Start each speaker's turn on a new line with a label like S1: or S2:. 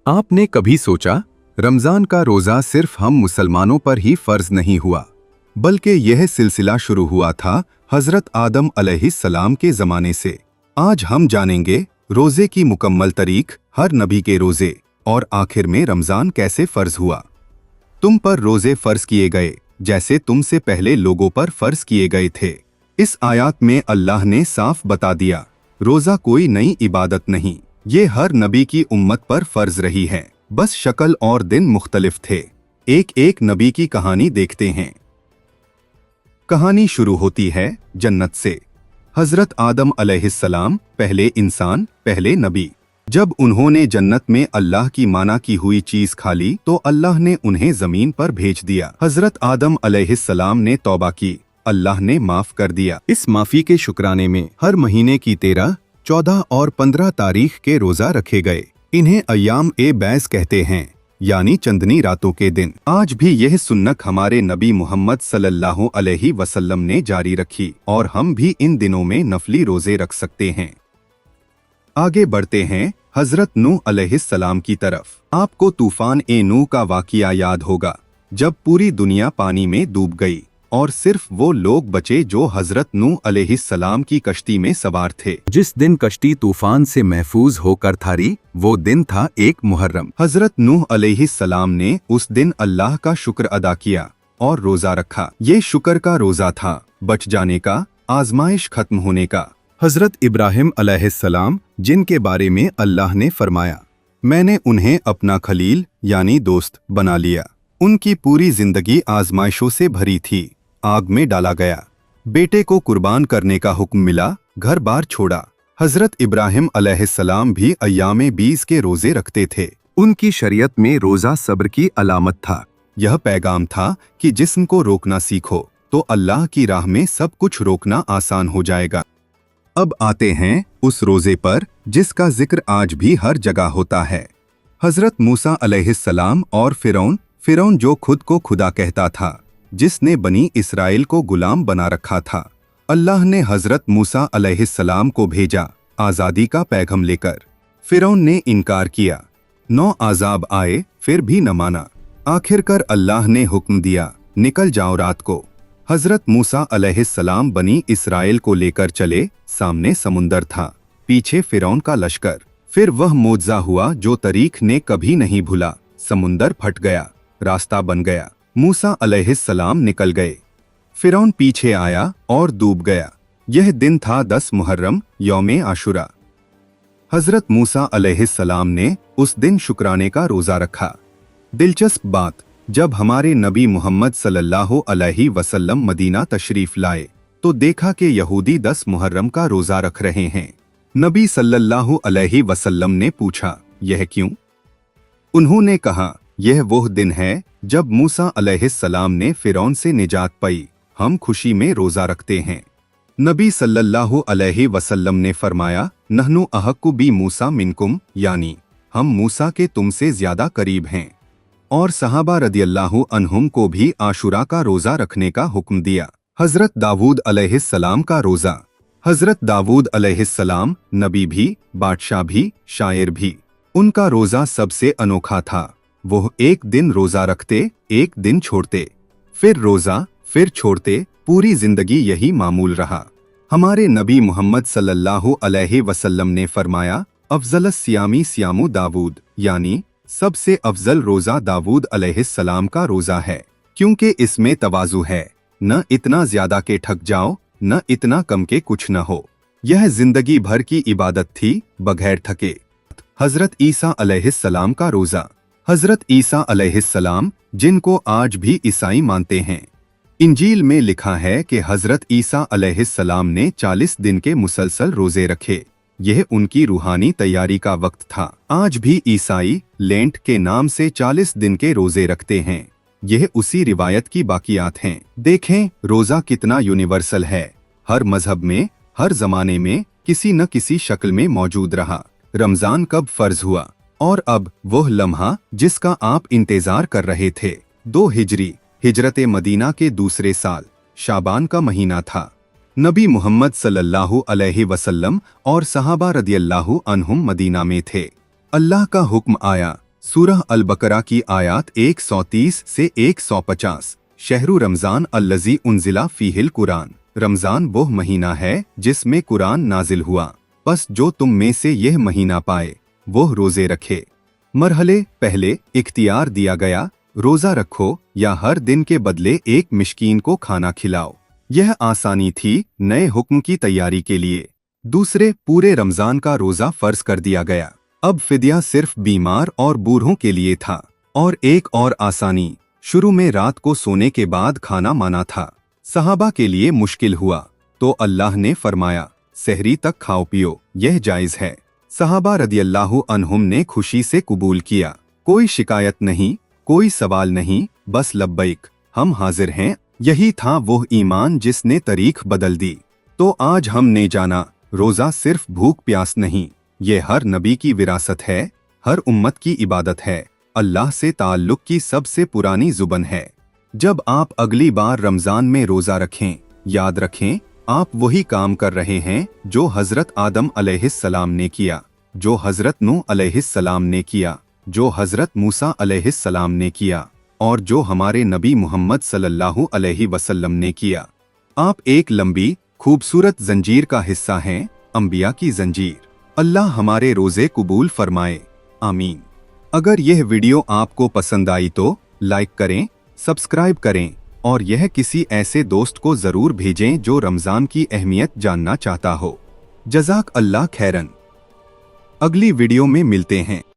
S1: आपने कभी सोचा रमजान का रोजा सिर्फ हम मुसलमानों पर ही फर्ज नहीं हुआ, बल्कि यह सिलसिला शुरू हुआ था हजरत आदम अलैहिस्सलाम के ज़माने से। आज हम जानेंगे रोजे की मुकम्मल तारीख, हर नबी के रोजे और आखिर में रमजान कैसे फर्ज हुआ। तुम पर रोजे फर्ज किए गए जैसे तुमसे पहले लोगों पर फर्ज किए गए थे। इस आयत में अल्लाह ने साफ बता दिया, रोजा कोई नई इबादत नहीं, ये हर नबी की उम्मत पर फर्ज रही है, बस शक्ल और दिन मुख्तलिफ थे। एक एक नबी की कहानी देखते हैं। कहानी शुरू होती है जन्नत से। हजरत आदम अलैहिस्सलाम पहले इंसान, पहले नबी। जब उन्होंने जन्नत में अल्लाह की माना की हुई चीज खा ली तो अल्लाह ने उन्हें जमीन पर भेज दिया। हजरत आदम अलैहिस्सलाम ने तौबा की, अल्लाह ने माफ कर दिया। इस माफी के शुक्राने में हर महीने की 13, 14 और 15 तारीख के रोजा रखे गए। इन्हें अय्याम ए बैस कहते हैं, यानी चंदनी रातों के दिन। आज भी यह सुन्नत हमारे नबी मोहम्मद सल्लल्लाहु अलैहि वसल्लम ने जारी रखी और हम भी इन दिनों में नफली रोजे रख सकते हैं। आगे बढ़ते हैं हजरत नूह अलैहिस्सलाम की तरफ। आपको तूफान ए नूह का वाक़िया याद होगा, जब पूरी दुनिया पानी में डूब गई और सिर्फ वो लोग बचे जो हजरत नूह अलैहिस्सलाम की कश्ती में सवार थे। जिस दिन कश्ती तूफान से महफूज होकर थारी, वो दिन था 1 मुहर्रम। हजरत नूह अलैहिस्सलाम ने उस दिन अल्लाह का शुक्र अदा किया और रोजा रखा। ये शुक्र का रोजा था, बच जाने का, आजमाइश खत्म होने का। हजरत इब्राहिम अलैहिस्सलाम, जिनके बारे में अल्लाह ने फरमाया, मैंने उन्हें अपना खलील यानी दोस्त बना लिया। उनकी पूरी जिंदगी आजमाइशों से भरी थी। आग में डाला गया, बेटे को कुर्बान करने का हुक्म मिला, घर बार छोड़ा। हजरत इब्राहिम अलैहिस्सलाम भी अय्यामे 20 के रोजे रखते थे। उनकी शरीयत में रोजा सब्र की अलामत था। यह पैगाम था कि जिस्म को रोकना सीखो तो अल्लाह की राह में सब कुछ रोकना आसान हो जाएगा। अब आते हैं उस रोजे पर जिसका जिक्र आज भी हर जगह होता है। हजरत मूसा अलैहिस्सलाम और फिरौन जो खुद को खुदा कहता था, जिसने बनी इसराइल को गुलाम बना रखा था। अल्लाह ने हजरत मूसा अलैहिस्सलाम को भेजा आज़ादी का पैगाम लेकर। फिरौन ने इनकार किया, 9 आज़ाब आए फिर भी न माना। आखिरकार अल्लाह ने हुक्म दिया, निकल जाओ रात को। हजरत मूसा अलैहिस्सलाम बनी इसराइल को लेकर चले। सामने समुंदर था, पीछे फिरौन का लश्कर। फिर वह मोज़ा हुआ जो तारीख ने कभी नहीं भूला। समुंदर फट गया, रास्ता बन गया, मूसा अलैहिस्सलाम निकल गए। फिरौन पीछे आया और डूब गया। यह दिन था 10 मुहर्रम, यौमे आशुरा। हजरत मूसा अलैहिस्सलाम ने उस दिन शुक्राने का रोजा रखा। दिलचस्प बात, जब हमारे नबी मोहम्मद सल्लल्लाहु अलैहि वसल्लम मदीना तशरीफ लाए तो देखा कि यहूदी 10 मुहर्रम का रोजा रख रहे हैं। नबी सल्लल्लाहु अलैहि वसल्लम ने पूछा, यह क्यों? उन्होंने कहा, यह वो दिन है जब मूसा अलैहिस्सलाम ने फिरौन से निजात पाई, हम खुशी में रोजा रखते हैं। नबी सल्लल्लाहु अलैहि वसल्लम ने फरमाया, नहनु अहक्कु बी मूसा मिनकुम, यानी हम मूसा के तुमसे ज्यादा करीब हैं। और सहाबा रदियल्लाहु अन्हुम को भी आशुरा का रोजा रखने का हुक्म दिया। हजरत दाऊद अलैहिस्सलाम का रोजा। हजरत दाऊद अलैहिस्सलाम नबी भी, बादशाह भी, शायर भी। उनका रोजा सबसे अनोखा था। वो एक दिन रोजा रखते, एक दिन छोड़ते, फिर रोजा, फिर छोड़ते। पूरी जिंदगी यही मामूल रहा। हमारे नबी मोहम्मद सल्लल्लाहु अलैहि वसल्लम ने फरमाया, अफजलस सियामी सियामु दाऊद, यानी सबसे अफजल रोजा दाऊद अलैहिस्सलाम का रोजा है, क्योंकि इसमें तवाज़ु है, न इतना ज्यादा के ठग जाओ, न इतना कम के कुछ न हो। यह जिंदगी भर की इबादत थी, बगैर थके। हजरत ईसा अलैहिस्सलाम का रोजा। हजरत ईसा अलैहिस्सलाम, जिनको आज भी ईसाई मानते हैं, इंजील में लिखा है कि हजरत ईसा अलैहिस्सलाम ने 40 दिन के मुसलसल रोजे रखे। यह उनकी रूहानी तैयारी का वक्त था। आज भी ईसाई लेंट के नाम से 40 दिन के रोजे रखते हैं। यह उसी रिवायत की बाकियात हैं। देखें रोजा कितना यूनिवर्सल है, हर मजहब में, हर जमाने में किसी न किसी शक्ल में मौजूद रहा। रमजान कब फर्ज हुआ? और अब वह लम्हा जिसका आप इंतजार कर रहे थे। 2 हिजरी, हिजरत मदीना के दूसरे साल, शाबान का महीना था। नबी मोहम्मद सल्लल्लाहु अलैहि वसल्लम और सहाबा रदियल्लाहु अन्हुम मदीना में थे। अल्लाह का हुक्म आया, सूरह अल बकरा की आयत 130 से 150। शहरु रमज़ान अल्लज़ी उन्ज़िला फ़ीहिल कुरान। रमज़ान वो महीना है जिसमें कुरान नाजिल हुआ। बस जो तुम में से यह महीना पाए वो रोज़े रखे। मरहले पहले इख्तियार दिया गया, रोज़ा रखो या हर दिन के बदले एक मिस्कीन को खाना खिलाओ। यह आसानी थी नए हुक्म की तैयारी के लिए। दूसरे, पूरे रमज़ान का रोज़ा फ़र्ज कर दिया गया। अब फिदिया सिर्फ बीमार और बूढ़ों के लिए था। और एक और आसानी, शुरू में रात को सोने के बाद खाना माना था। सहाबा के लिए मुश्किल हुआ तो अल्लाह ने फरमाया, सहरी तक खाओ पियो, यह जायज़ है। सहाबा रदियल्लाहु अन्हुम ने खुशी से कबूल किया। कोई शिकायत नहीं, कोई सवाल नहीं, बस लब्बैक, हम हाजिर हैं। यही था वो ईमान जिसने तारीख बदल दी। तो आज हमने जाना, रोज़ा सिर्फ भूख प्यास नहीं, ये हर नबी की विरासत है, हर उम्मत की इबादत है, अल्लाह से ताल्लुक़ की सबसे पुरानी ज़ुबान है। जब आप अगली बार रमज़ान में रोज़ा रखें, याद रखें आप वही काम कर रहे हैं जो हज़रत आदम अलैहिस्सलाम ने किया, जो हज़रत नूह अलैहिस्सलाम ने किया, जो हज़रत मूसा अलैहिस्सलाम ने किया और जो हमारे नबी मोहम्मद सल्लल्लाहु अलैहि वसल्लम ने किया। आप एक लंबी खूबसूरत जंजीर का हिस्सा हैं, अंबिया की जंजीर। अल्लाह हमारे रोज़े कबूल फरमाए, आमीन। अगर यह वीडियो आपको पसंद आई तो लाइक करें, सब्सक्राइब करें और यह किसी ऐसे दोस्त को ज़रूर भेजें जो रमज़ान की अहमियत जानना चाहता हो। जज़ाक अल्लाह खैरन। अगली वीडियो में मिलते हैं।